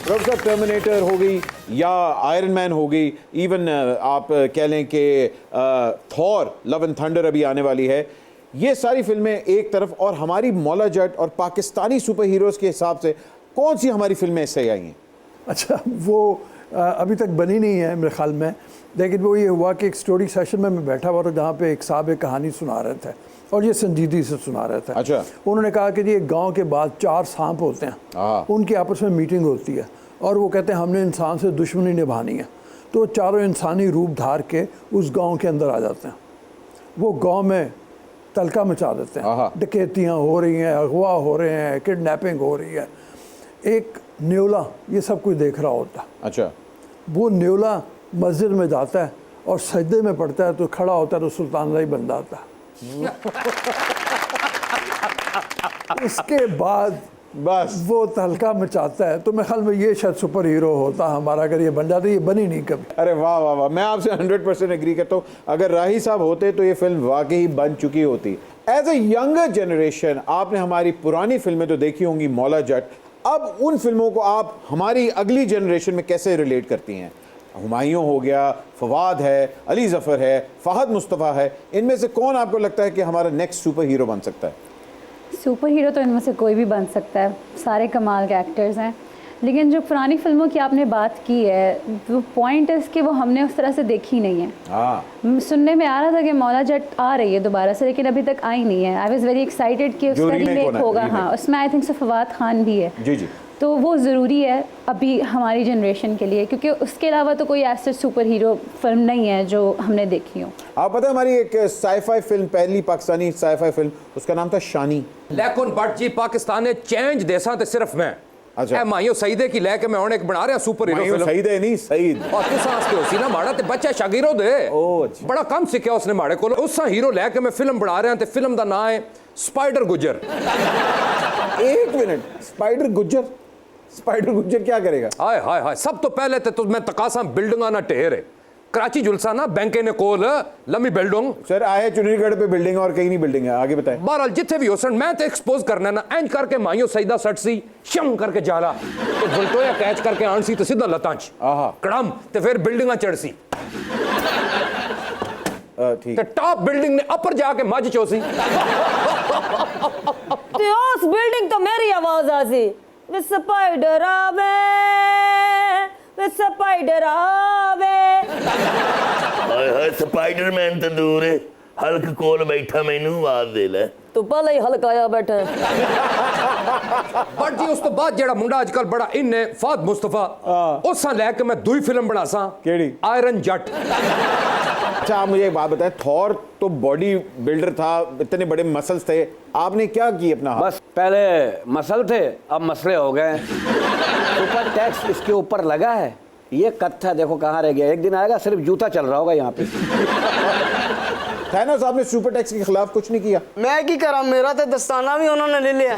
Professor terminator हो गई या आयरन मैन हो गई, इवन आप कह लें कि थॉर लव एंड थंडर अभी आने वाली है, ये सारी फिल्में एक तरफ, और हमारी मौला जट और पाकिस्तानी सुपर हीरोज़ के हिसाब से कौन सी हमारी फिल्में इससे आई हैं? अच्छा, वो अभी तक बनी नहीं है मेरे ख्याल में, लेकिन वो ये हुआ कि एक स्टोरी सेशन में मैं बैठा हुआ था जहाँ पे एक साहब एक कहानी सुना रहे थे और ये संजीदगी से सुना रहे थे। अच्छा। उन्होंने कहा कि जी एक गांव के बाद 4 सांप होते हैं, उनकी आपस में मीटिंग होती है और वो कहते हैं हमने इंसान से दुश्मनी निभानी है, तो चारों इंसानी रूप धार के उस गाँव के अंदर आ जाते हैं। वो गाँव में तलका मचा देते हैं, डकैतियाँ हो रही हैं, अगवा हो रहे हैं, किडनैपिंग हो रही है। एक न्योला ये सब कुछ देख रहा होता है। अच्छा। वो न्योला मस्जिद में जाता है और सजदे में पड़ता है, तो खड़ा होता है तो सुल्तान रही बन जाता है। उसके बाद बस वो तहलका मचाता है, तो मैं ख्याल में ये शायद सुपर हीरो होता हमारा अगर ये बन जाता। ये बनी नहीं कभी। अरे वाह वाह वाह, मैं आपसे 100% एग्री करता हूँ। अगर राही साहब होते तो ये फिल्म वाकई बन चुकी होती। एज ए यंगर जनरेशन आपने हमारी पुरानी फिल्में तो देखी होंगी मौला जट, अब उन फिल्मों को आप हमारी अगली जनरेशन में कैसे रिलेट करती हैं? हुमायूं हो गया, फवाद है, अली ज़फ़र है, फ़हद मुस्तफ़ा है, इनमें से कौन आपको लगता है कि हमारा नेक्स्ट सुपर हीरो बन सकता है? सुपर हीरो तो इनमें से कोई भी बन सकता है, सारे कमाल के एक्टर्स हैं, लेकिन जो पुरानी फिल्मों की आपने बात की है, वो पॉइंट है कि वो हमने उस तरह से देखी नहीं है। हाँ, सुनने में आ रहा था कि मौला जट आ रही है दोबारा से, लेकिन अभी तक आई नहीं है। आई वॉज वेरी एक्साइटेड कि उसका रीमेक होगा। हाँ, उसमें I think so Fawad Khan भी है। जी जी। तो वो ज़रूरी है अभी हमारी जनरेशन के लिए, क्योंकि उसके अलावा तो कोई ऐसे सुपर हीरो फिल्म नहीं है जो हमने देखी हो। आप पता है हमारी एक साईफाई फिल्म, पहली पाकिस्तानी साईफाई फिल्म, उसका नाम था शानी। लेकिन बट जी पाकिस्तान ने चेंज देसा तो सिर्फ मैं। अच्छा। माइयो सईदे की लेके मैं एक बना रहा सुपर हीरो फिल्म। सईद है नहीं, सईद। और तू सांस के होसी ना माड़ा ते बच्चा शागिरो दे। अच्छा। बड़ा कम सीखा उसने माड़े को। उस हीरो लेके मैं फिल्म बना रहा ते फिल्म का नाम है स्पाइडर गुजर। एक मिनट, स्पाइडर गुजर? स्पाइडर गुजर क्या करेगा? हाय हाय हाय, सब तो पहले तो मैं तकासा बिल्डिंगा ना ढेर है। कराची जुलसा ना बैंक ने कोल लंबी बिल्डिंग। सर आए चुनीगढ़ पे बिल्डिंग और कहीं नहीं बिल्डिंग है, आगे बताएं। बहरहाल जिथे भी हो सन मैं तो एक्सपोज करना ना एंज करके माइयो सईदा सट सी शम करके जाला तो बुलटोया कैच करके आन सी तो सीधा लतांच कड़म ते फिर बिल्डिंगा चढ़ सी ठीक। ते टॉप बिल्डिंग ने अपर जाके मज चोसी ते उस बिल्डिंग तो मेरी आवाज आसी वे स्पाइडर आवे, वे स्पाइडर आवे। हाय हाय स्पाइडरमैन तो दूर है, हल्क कोल बैठा मैनू आवाज दे ले। तो पहले ही हल्क आया बैठा है। बट जी उस तो बाद जेड़ा मुंडा आजकल बड़ा इन है फहद मुस्तफा, उससा लेके मैं दूई फिल्म बना सा। केड़ी? आयरन जट। अच्छा आप मुझे एक बात बताएं, थॉर तो बॉडी बिल्डर था, इतने बड़े मसल्स थे, आपने क्या की अपना हाथ? बस पहले मसल थे, अब मसले हो गए। सुपर टैक्स इसके ऊपर लगा है, ये कत्था देखो कहाँ रह गया। एक दिन आएगा सिर्फ जूता चल रहा होगा यहाँ पे। थैनोस आपने सुपर टैक्स के खिलाफ कुछ नहीं किया? मैं की करा, मेरा तो दस्ताना भी उन्होंने ले लिया।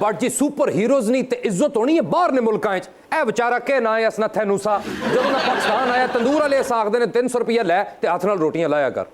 बट जी सुपर हीरोज नहीं ते इज्जत होनी है बाहर ने मुल्कां च। ए बेचारा के ना है असना थैनूसा, जब ना पाकिस्तान आया तंदूर वाले साखदे ने 300 रुपया लै ते हाथ नाल रोटियां लाया कर।